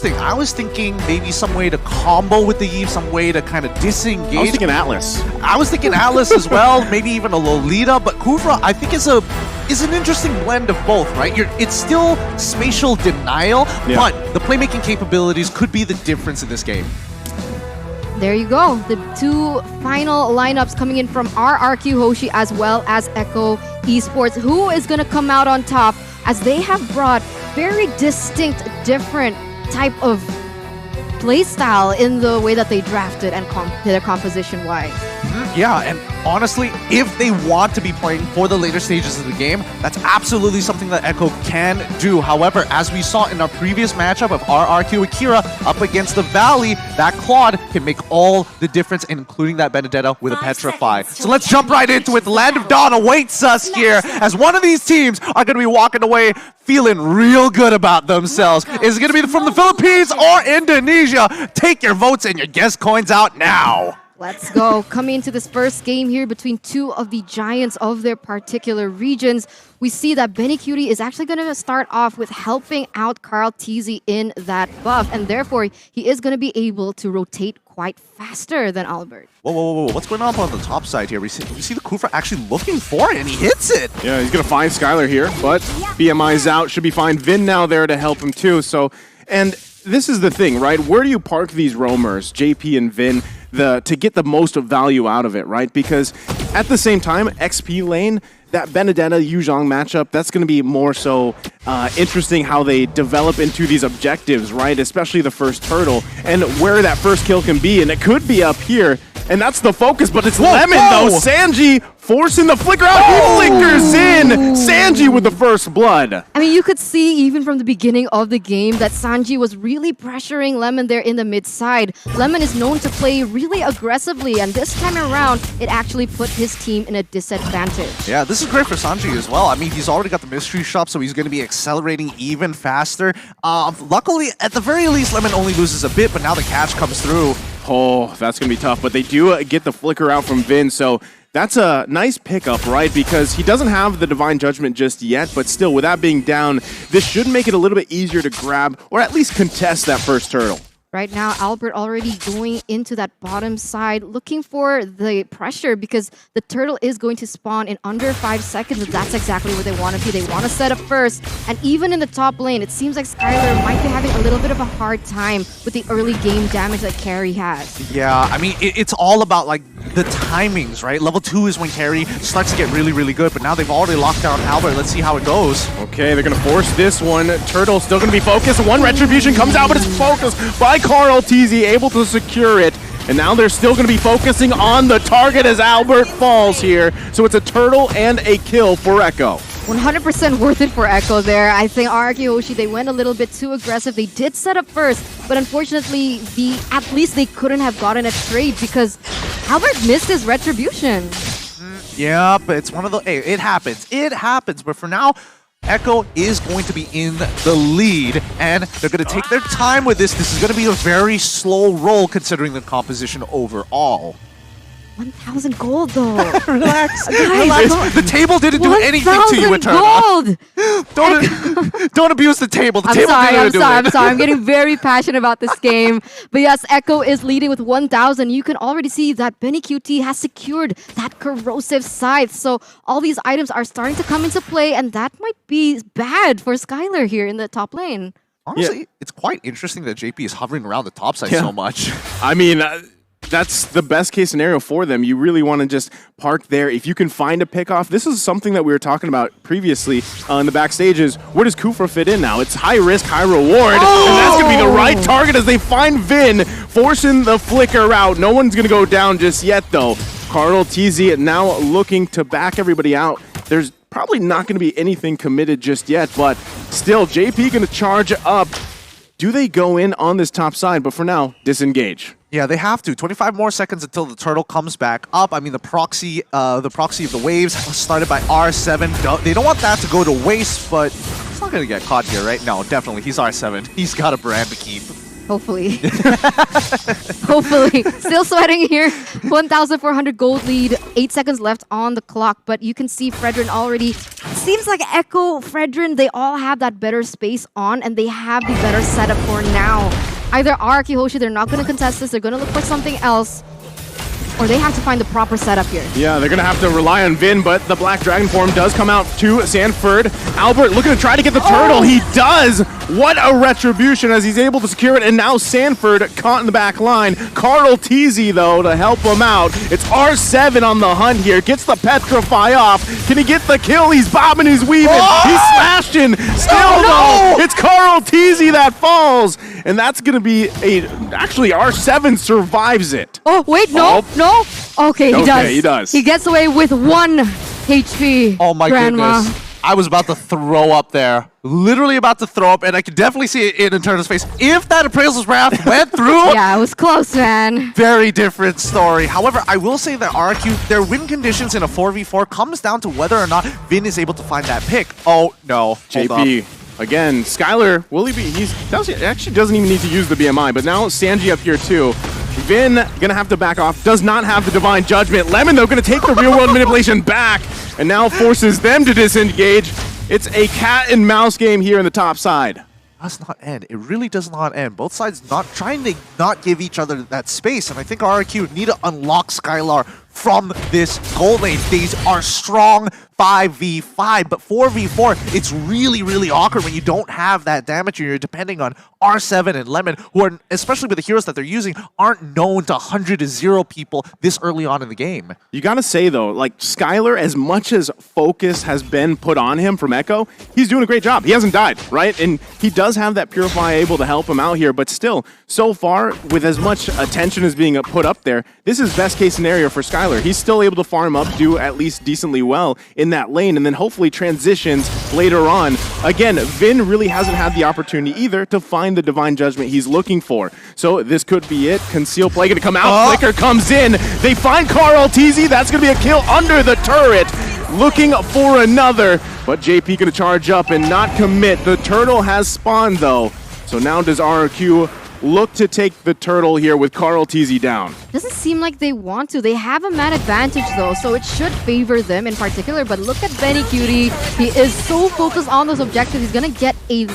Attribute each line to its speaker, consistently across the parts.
Speaker 1: interesting. I was thinking maybe some way to combo with the Eve, some way to kind of disengage.
Speaker 2: I was thinking Atlas.
Speaker 1: I was thinking Atlas as well, maybe even a Lolita, but Kufra I think is an interesting blend of both, right? It's still spatial denial, but the playmaking capabilities could be the difference in this game.
Speaker 3: There you go. The two final lineups coming in from RRQ Hoshi as well as Echo Esports. Who is going to come out on top as they have brought very distinct, different type of playstyle in the way that they drafted and their composition-wise.
Speaker 1: Yeah, and honestly, if they want to be playing for the later stages of the game, that's absolutely something that Echo can do. However, as we saw in our previous matchup of RRQ Akira up against the Valley, that Claude can make all the difference, including that Benedetta with a Petrify. So let's jump right into it. The Land of Dawn awaits us here as one of these teams are going to be walking away feeling real good about themselves. Is it going to be from the Philippines or Indonesia? Take your votes and your guess coins out now.
Speaker 3: Let's go. Coming into this first game here between two of the giants of their particular regions, we see that Benny Cutie is actually going to start off with helping out Carl TZ in that buff, and therefore he is going to be able to rotate quite faster than Albert.
Speaker 1: Whoa. What's going on the top side here? We see the Kufra actually looking for it, and he hits it.
Speaker 2: Yeah, he's going to find Skylar here, but BMI's out. Should be fine. Vin now there to help him too. So, and this is the thing, right? Where do you park these roamers, JP and Vin, to get the most value out of it, right? Because at the same time, XP lane, that Benedetta Yuzhong matchup, that's going to be more so interesting how they develop into these objectives, right? Especially the first turtle and where that first kill can be. And it could be up here. And that's the focus, but it's Lemon though. Sanji forcing the flicker out. He flickers in. Sanji with the first blood.
Speaker 3: I mean, you could see even from the beginning of the game that Sanji was really pressuring Lemon there in the mid side. Lemon is known to play really aggressively, and this time around, it actually put his team in a disadvantage.
Speaker 1: Yeah, this is great for Sanji as well. I mean, he's already got the mystery shop, so he's going to be accelerating even faster. Luckily, at the very least, Lemon only loses a bit, but now the catch comes through.
Speaker 2: Oh, that's going to be tough, but they do get the flicker out from Vin, so that's a nice pickup, right? Because he doesn't have the Divine Judgment just yet, but still, with that being down, this should make it a little bit easier to grab, or at least contest that first turtle.
Speaker 3: Right now, Albert already going into that bottom side, looking for the pressure because the turtle is going to spawn in under 5 seconds. That's exactly what they want to do. They want to set up first. And even in the top lane, it seems like Skylar might be having a little bit of a hard time with the early game damage that Carry has.
Speaker 1: Yeah, I mean, it's all about like the timings, right? Level 2 is when Carry starts to get really, really good, but now they've already locked down Albert. Let's see how it goes.
Speaker 2: Okay, they're going to force this one. Turtle still going to be focused. One Retribution comes out, but it's focused by Carl TZ, able to secure it. And now they're still going to be focusing on the target as Albert falls here. So it's a turtle and a kill for Echo.
Speaker 3: 100% worth it for Echo there. I think RRQ Hoshi, they went a little bit too aggressive. They did set up first, but unfortunately, at least they couldn't have gotten a trade because Albert missed his Retribution.
Speaker 1: Yeah, but it's one of the... Hey, it happens. It happens. But for now, Echo is going to be in the lead, and they're going to take their time with this. This is going to be a very slow roll considering the composition overall.
Speaker 3: 1,000 gold though.
Speaker 1: Relax.
Speaker 3: Guys,
Speaker 1: Relax. The table didn't do anything to you, Eterna. Don't abuse the table. The table didn't do it.
Speaker 3: I'm sorry. I'm getting very passionate about this game. But yes, Echo is leading with 1,000. You can already see that Benny QT has secured that corrosive scythe. So all these items are starting to come into play, and that might be bad for Skylar here in the top lane.
Speaker 1: Honestly, it's quite interesting that JP is hovering around the top side so much.
Speaker 2: I mean... that's the best case scenario for them. You really want to just park there. If you can find a pickoff, this is something that we were talking about previously in the backstages. Where does Kufra fit in now? It's high risk, high reward. And that's going to be the right target as they find Vin, forcing the flicker out. No one's going to go down just yet, though. Carl TZ now looking to back everybody out. There's probably not going to be anything committed just yet, but still, JP going to charge up. Do they go in on this top side? But for now, disengage.
Speaker 1: Yeah, they have to. 25 more seconds until the turtle comes back up. I mean, the proxy of the waves started by R7. They don't want that to go to waste, but he's not going to get caught here, right? No, definitely. He's R7. He's got a brand to keep.
Speaker 3: Hopefully. Hopefully. Still sweating here. 1,400 gold lead. 8 seconds left on the clock. But you can see Fredrin already seems like Echo, Fredrin, they all have that better space on, and they have the better setup for now. Either RRQ, Hoshi, they're not going to contest this, they're going to look for something else, or they have to find the proper setup here.
Speaker 2: Yeah, they're going to have to rely on Vin, but the Black Dragon form does come out to Sanford. Albert looking to try to get the turtle. He does! What a retribution as he's able to secure it, and now Sanford caught in the back line. Carl Teasy, though, to help him out. It's R7 on the hunt here. Gets the Petrify off. Can he get the kill? He's bobbing, he's weaving. He's slashing. Still, though, it's Carl Teasy that falls. And that's going to be a... Actually, R7 survives it.
Speaker 3: Oh, wait, no. Okay, he does.
Speaker 2: He does.
Speaker 3: He gets away with 1 HP.
Speaker 1: Oh my
Speaker 3: Grandma.
Speaker 1: goodness. I was about to throw up there. Literally about to throw up, and I could definitely see it in Eternal's face. If that Appraisal's Wrath went through...
Speaker 3: Yeah, it was close, man.
Speaker 1: Very different story. However, I will say that RRQ, their win conditions in a 4v4 comes down to whether or not Vin is able to find that pick. Oh, no.
Speaker 2: JP. Again, Skylar, will he be... He actually doesn't even need to use the BMI, but now Sanji up here too. Vin gonna have to back off, does not have the Divine Judgment. Lemon, though, gonna take the real world manipulation back, and now forces them to disengage. It's a cat and mouse game here in the top side.
Speaker 1: Does not end. It really does not end. Both sides not trying to not give each other that space, and I think RRQ need to unlock Skylar from this gold lane. These are strong 5v5, but 4v4, it's really, really awkward when you don't have that damage and you're depending on R7 and Lemon, who are, especially with the heroes that they're using, aren't known to 100-0 people this early on in the game.
Speaker 2: You gotta say, though, like, Skylar, as much as focus has been put on him from Echo, he's doing a great job. He hasn't died, right? And he does have that Purify able to help him out here, but still, so far, with as much attention as being put up there, this is best case scenario for Skylar. He's still able to farm up, do at least decently well in that lane, and then hopefully transitions later on. Again, Vin really hasn't had the opportunity either to find the Divine Judgment he's looking for. So this could be it. Conceal Play gonna come out. Flicker comes in. They find Carl TZ. That's gonna be a kill under the turret. Looking for another, but JP gonna charge up and not commit. The turtle has spawned though. So now does RRQ look to take the turtle here with Carl TZ down.
Speaker 3: Doesn't seem like they want to. They have a man advantage though, so it should favor them in particular. But look at Benny Cutie. He is so focused on those objectives. He's gonna get a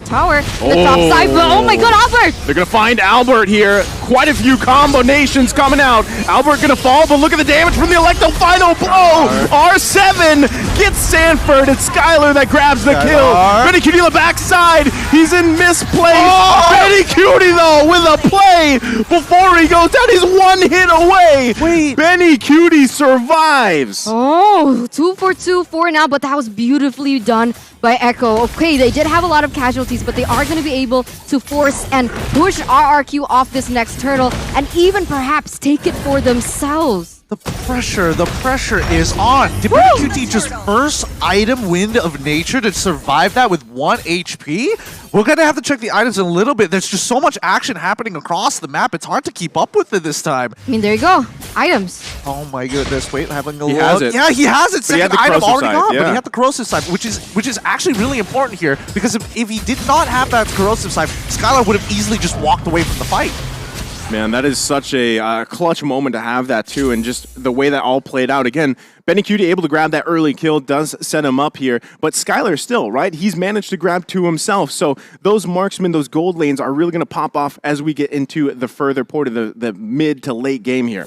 Speaker 3: tower in the top side. But oh my god, Albert!
Speaker 2: They're gonna find Albert here. Quite a few combinations coming out. Albert gonna fall, but look at the damage from the Electo final blow. R7 gets Sanford. It's Skylar that grabs the kill. Benny Cutie on the backside. He's in misplaced. Benny Cutie though with a play before he goes down. He's one hit away.
Speaker 1: Wait.
Speaker 2: Benny Cutie survives.
Speaker 3: Oh, 2 for 2 for now, but that was beautifully done by Echo. Okay, they did have a lot of casualties, but they are going to be able to force and push RRQ off this next turtle and even perhaps take it for themselves.
Speaker 1: The pressure is on. Did Benny QT just first item Wind of Nature to survive that with 1 HP? We're gonna have to check the items in a little bit. There's just so much action happening across the map. It's hard to keep up with it this time.
Speaker 3: I mean, there you go. Items.
Speaker 1: Oh my goodness. Wait, having a look.
Speaker 2: He has it.
Speaker 1: Yeah, he has it. Second item already gone,
Speaker 2: yeah.
Speaker 1: but he had the corrosive side, which is actually really important here because if he did not have that corrosive side, Skylar would have easily just walked away from the fight.
Speaker 2: Man, that is such a clutch moment to have that too, and just the way that all played out. Again, Benny Cutie able to grab that early kill does set him up here, but Skylar still, right? He's managed to grab 2 himself, so those marksmen, those gold lanes are really going to pop off as we get into the further part of the mid to late game here.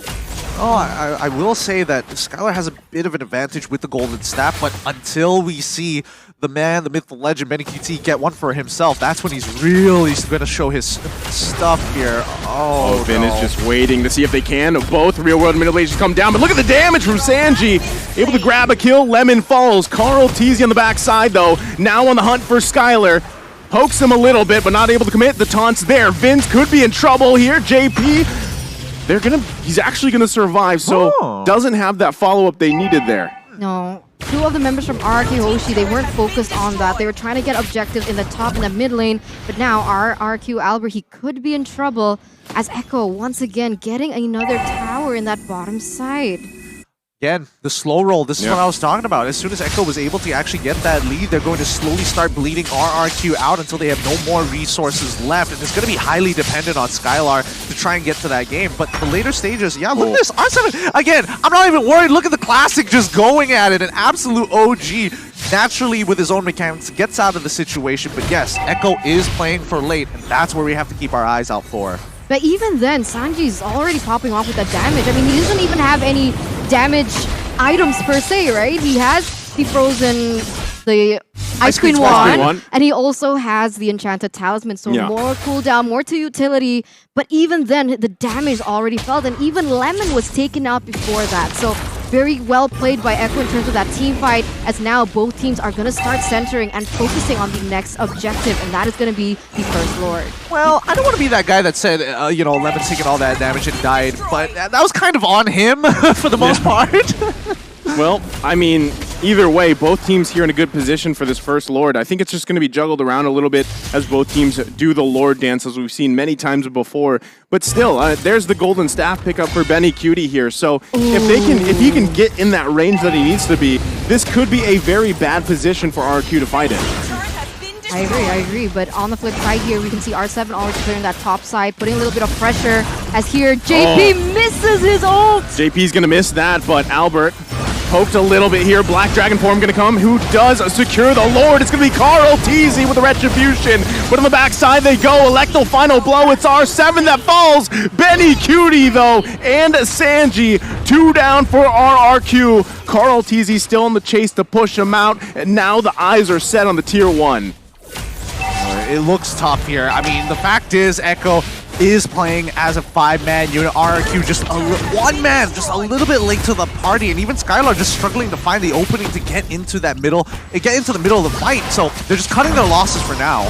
Speaker 1: Oh, I will say that Skylar has a bit of an advantage with the golden staff, but until we see the man, the myth, the legend, Benny QT get one for himself, that's when he's really going to show his stuff here. Oh,
Speaker 2: Vin is just waiting to see if they can. Both real-world manipulations come down, but look at the damage from Sanji. Able to grab a kill, Lemon falls. Carl Teasy on the backside, though, now on the hunt for Skylar. Pokes him a little bit, but not able to commit. The taunt's there. Vince could be in trouble here. JP, he's actually gonna survive, so doesn't have that follow-up they needed there.
Speaker 3: No. 2 of the members from RRQ Hoshi, they weren't focused on that. They were trying to get objectives in the top and the mid lane, but now RRQ Albert, he could be in trouble as Echo once again getting another tower in that bottom side.
Speaker 1: Again, the slow roll, this is what I was talking about. As soon as Echo was able to actually get that lead, they're going to slowly start bleeding RRQ out until they have no more resources left. And it's going to be highly dependent on Skylar to try and get to that game. But the later stages, yeah, look at this. R7, again, I'm not even worried. Look at the Classic just going at it. An absolute OG. naturally with his own mechanics gets out of the situation. But yes, Echo is playing for late, and that's where we have to keep our eyes out for.
Speaker 3: But even then, Sanji's already popping off with that damage. I mean, he doesn't even have any damage items per se, right? He has the frozen, the Ice Queen wand, and he also has the Enchanted Talisman, so more cooldown, more to utility. But even then, the damage already felt, and even Lemon was taken out before that. So very well played by Echo in terms of that team fight, as now both teams are going to start centering and focusing on the next objective, and that is going to be the First Lord.
Speaker 1: Well, I don't want to be that guy that said, you know, Lemon's taking all that damage and died, but that was kind of on him for the most part.
Speaker 2: Well, I mean, either way, both teams here in a good position for this First Lord. I think it's just going to be juggled around a little bit as both teams do the Lord dance, as we've seen many times before. But still, there's the golden staff pickup for Benny Cutie here. So if he can get in that range that he needs to be, this could be a very bad position for RQ to fight in.
Speaker 3: I agree. But on the flip side here, we can see R7 already clearing that top side, putting a little bit of pressure, as here JP misses his ult.
Speaker 2: JP's going to miss that, but Albert poked a little bit here. Black Dragon form going to come. Who does secure the Lord? It's going to be Carl TZ with the Retribution. But on the backside they go. Electro final blow. It's R7 that falls. Benny Cutie, though, and Sanji. 2 down for RRQ. Carl TZ still in the chase to push him out. And now the eyes are set on the tier 1.
Speaker 1: It looks tough here. I mean, the fact is, Echo is playing as a 5-man unit. RRQ just one man, just a little bit late to the party, and even Skylar just struggling to find the opening to get into that middle, get into the middle of the fight. So they're just cutting their losses for now.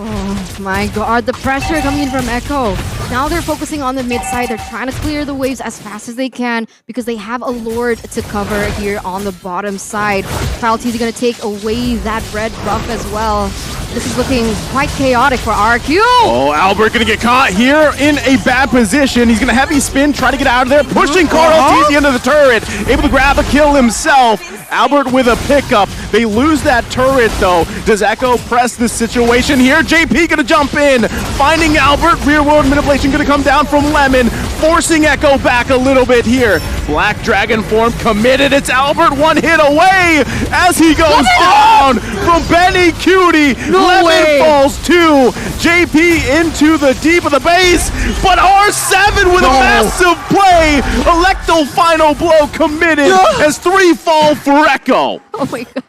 Speaker 3: Oh my god, the pressure coming in from Echo. Now they're focusing on the mid side. They're trying to clear the waves as fast as they can because they have a Lord to cover here on the bottom side. Kyle TZ going to take away that red buff as well. This is looking quite chaotic for RQ.
Speaker 2: Oh, Albert going to get caught here in a bad position. He's going to heavy spin, try to get out of there, pushing Carl TZ into the turret. Able to grab a kill himself. Albert with a pickup. They lose that turret, though. Does Echo press this situation here? JP going to jump in, finding Albert. Rear world manipulation going to come down from Lemon, forcing Echo back a little bit here. Black Dragon form committed. It's Albert, one hit away as he goes on from Benny Cutie. Lemon falls too. JP into the deep of the base, but R7 with a massive play. Electro final blow committed as 3 fall for Echo.
Speaker 3: Oh my god.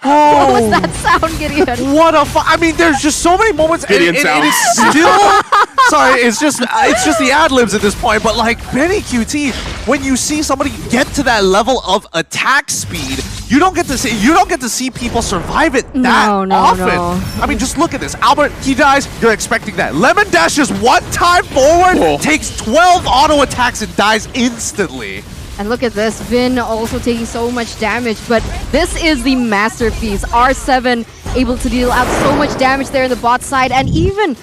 Speaker 3: What was that sound, Gideon?
Speaker 1: What a I mean, there's just so many moments.
Speaker 2: Gideon sound.
Speaker 1: It's still sorry. It's just the ad libs at this point. But like Benny QT, when you see somebody get to that level of attack speed, you don't get to see people survive it that often.
Speaker 3: No.
Speaker 1: I mean, just look at this. Albert, he dies. You're expecting that. Lemon dashes one time forward, takes 12 auto attacks and dies instantly.
Speaker 3: And look at this, Vin also taking so much damage, but this is the masterpiece. R7 able to deal out so much damage there in the bot side, and even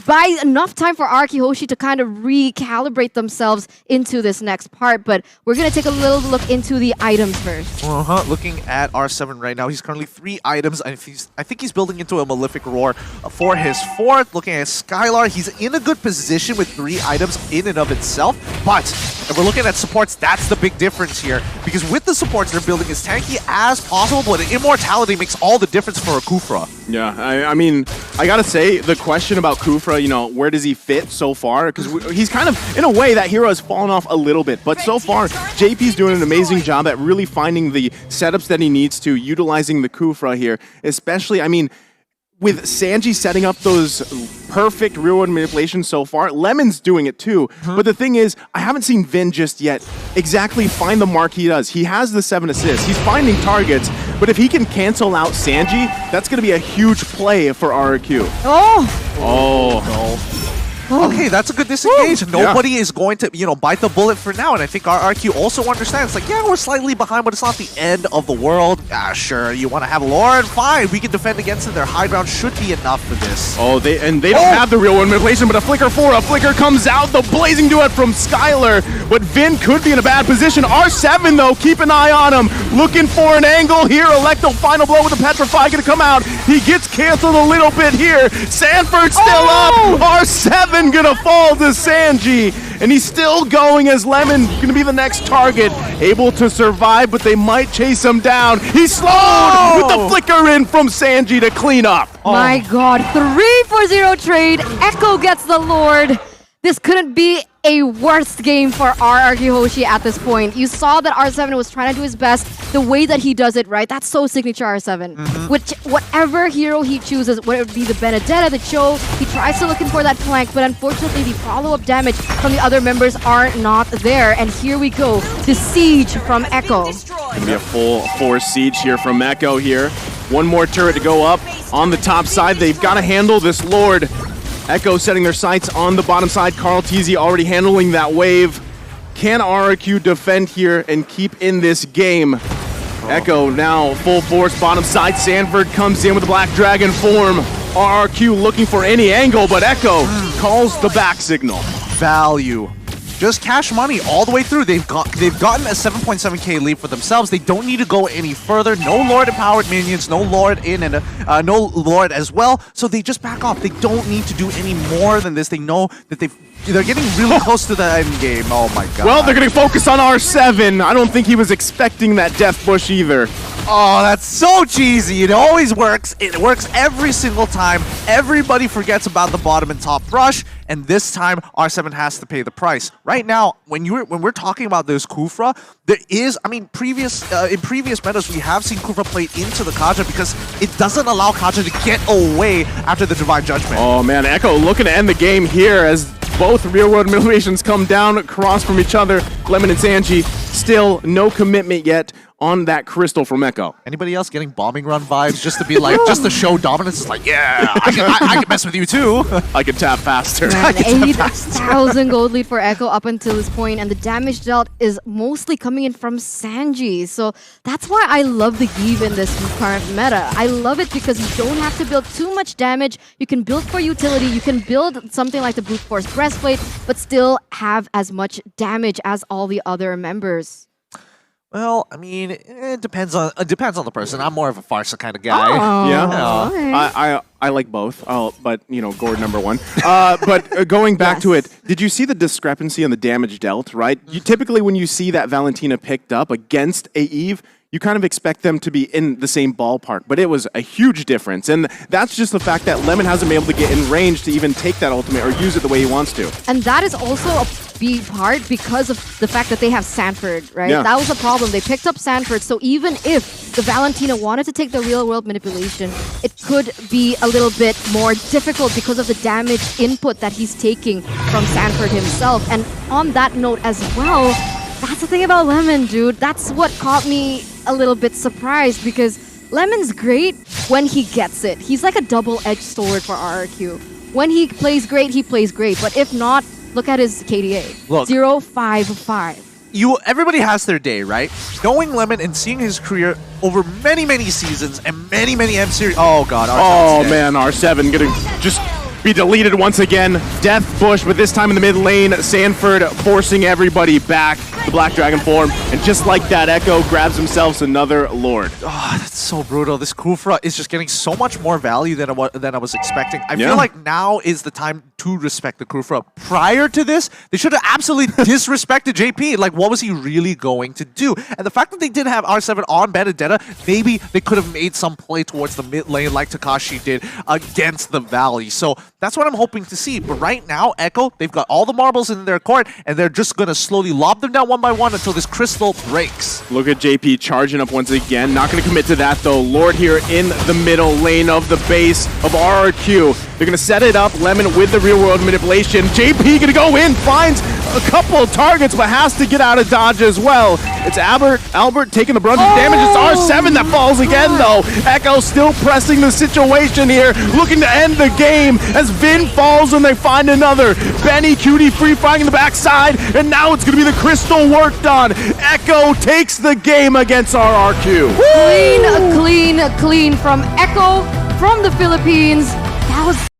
Speaker 3: buy enough time for RQ Hoshi to kind of recalibrate themselves into this next part. But we're going to take a little look into the items first.
Speaker 1: Looking at R7 right now, he's currently 3 items. I think he's building into a Malefic Roar for his 4th. Looking at Skylar, he's in a good position with 3 items in and of itself. But if we're looking at supports, that's the big difference here. Because with the supports, they're building as tanky as possible, but Immortality makes all the difference for a Kufra.
Speaker 2: Yeah, I mean, I gotta say, the question about Kufra, you know, where does he fit so far? Because he's kind of, in a way, that hero has fallen off a little bit. But so far, JP's doing an amazing job at really finding the setups that he needs to, utilizing the Kufra here. Especially, I mean, with Sanji setting up those perfect real-world manipulations so far, Lemon's doing it too. But the thing is, I haven't seen Vin just yet exactly find the mark he does. He has the 7 assists. He's finding targets. But if he can cancel out Sanji, that's going to be a huge play for RQ.
Speaker 3: Oh
Speaker 1: no. Okay, that's a good disengage. Nobody is going to, bite the bullet for now. And I think RRQ also understands, like, yeah, we're slightly behind, but it's not the end of the world. Sure, you want to have Lauren? Fine, we can defend against it. Their high ground should be enough for this.
Speaker 2: Oh, they don't have the real one manipulation, but a flicker comes out. The blazing duet from Skylar, but Vin could be in a bad position. R7, though, keep an eye on him. Looking for an angle here. Electro final blow with the Petrify going to come out. He gets canceled a little bit here. Sanford still up. R7 one gonna fall to Sanji, and he's still going as Lemon gonna be the next target. Able to survive, but they might chase him down. He's slowed with the flicker in from Sanji to clean up.
Speaker 3: My God, 3-for-0 trade. Echo gets the Lord. This couldn't be a worst game for RRQ Hoshi at this point. You saw that R7 was trying to do his best. The way that he does it, right? That's so signature R7. Which, whatever hero he chooses, whether it be the Benedetta, the Cho, he tries to looking for that flank, but unfortunately the follow-up damage from the other members are not there. And here we go, the siege from Echo.
Speaker 2: Gonna be a full force siege here from Echo here. One more turret to go up on the top side. They've got to handle this Lord. Echo setting their sights on the bottom side. Carl Teasy already handling that wave. Can RRQ defend here and keep in this game? Echo now full force bottom side. Sanford comes in with the Black Dragon form. RRQ looking for any angle, but Echo calls the back signal.
Speaker 1: Value. Just cash money all the way through. They've gotten a 7.7k lead for themselves. They don't need to go any further. No Lord empowered minions, no Lord in and no Lord as well. So they just back off. They don't need to do any more than this. They know that they're getting really close to the end game. Oh my god.
Speaker 2: Well, they're going to focus on R7. I don't think he was expecting that death bush either.
Speaker 1: Oh, that's so cheesy. It always works. It works every single time. Everybody forgets about the bottom and top rush, and this time R7 has to pay the price. Right now, when we're talking about this Kufra, there is, I mean, in previous metas, we have seen Kufra play into the Kaja because it doesn't allow Kaja to get away after the Divine Judgment.
Speaker 2: Oh man, Echo looking to end the game here as both real-world motivations come down across from each other. Lemon and Sanji, still no commitment yet on that crystal from Echo.
Speaker 1: Anybody else getting bombing run vibes just to be like, just to show dominance? It's like, yeah, I can mess with you too.
Speaker 2: I can tap faster.
Speaker 3: Man, 8,000 gold lead for Echo up until this point, and the damage dealt is mostly coming in from Sanji. So that's why I love the Give in this current meta. I love it because you don't have to build too much damage. You can build for utility. You can build something like the Brute Force Breastplate, but still have as much damage as all the other members.
Speaker 1: Well, I mean, it depends on the person. I'm more of a Farsa kind of guy.
Speaker 3: Oh,
Speaker 2: Yeah,
Speaker 3: okay.
Speaker 2: I like both. Oh, but you know, Gord #1. But going back to it, did you see the discrepancy on the damage dealt? Right. You typically when you see that Valentina picked up against a Eve, you kind of expect them to be in the same ballpark, but it was a huge difference. And that's just the fact that Lemon hasn't been able to get in range to even take that ultimate or use it the way he wants to.
Speaker 3: And that is also a big part because of the fact that they have Sanford, right?
Speaker 2: Yeah.
Speaker 3: That was the problem. They picked up Sanford, so even if the Valentina wanted to take the real-world manipulation, it could be a little bit more difficult because of the damage input that he's taking from Sanford himself. And on that note as well, that's the thing about Lemon, dude. That's what caught me a little bit surprised because Lemon's great when he gets it. He's like a double-edged sword for RRQ. When he plays great, he plays great. But if not, look at his KDA.
Speaker 1: Look.
Speaker 3: 0.55.
Speaker 1: Everybody has their day, right? Knowing Lemon and seeing his career over many, many seasons and many, many M series. Oh god.
Speaker 2: Oh man, R7 gonna just be deleted once again. Death Bush, but this time in the mid lane. Sanford forcing everybody back. The Black Dragon form, and just like that, Echo grabs himself another Lord.
Speaker 1: Oh, that's so brutal. This Kufra is just getting so much more value than I was expecting. I feel like now is the time to respect the Kufra. Prior to this, they should have absolutely disrespected JP. Like, what was he really going to do? And the fact that they did have R7 on Benedetta, maybe they could have made some play towards the mid lane like Takashi did against the Valley. So that's what I'm hoping to see. But right now, Echo, they've got all the marbles in their court, and they're just going to slowly lob them down one by one until this crystal breaks.
Speaker 2: Look at JP charging up once again. Not going to commit to that, though. Lord here in the middle lane of the base of RRQ. They're going to set it up. Lemon with the real-world manipulation. JP going to go in, finds a couple of targets, but has to get out of dodge as well. It's Albert taking the brunt of the damage. It's R7 that falls again, though. Echo still pressing the situation here, looking to end the game as Vin falls and they find another. Benny Cutie free-firing in the backside, and now it's going to be the crystal worked on. Echo takes the game against RRQ.
Speaker 3: Clean from Echo from the Philippines. That was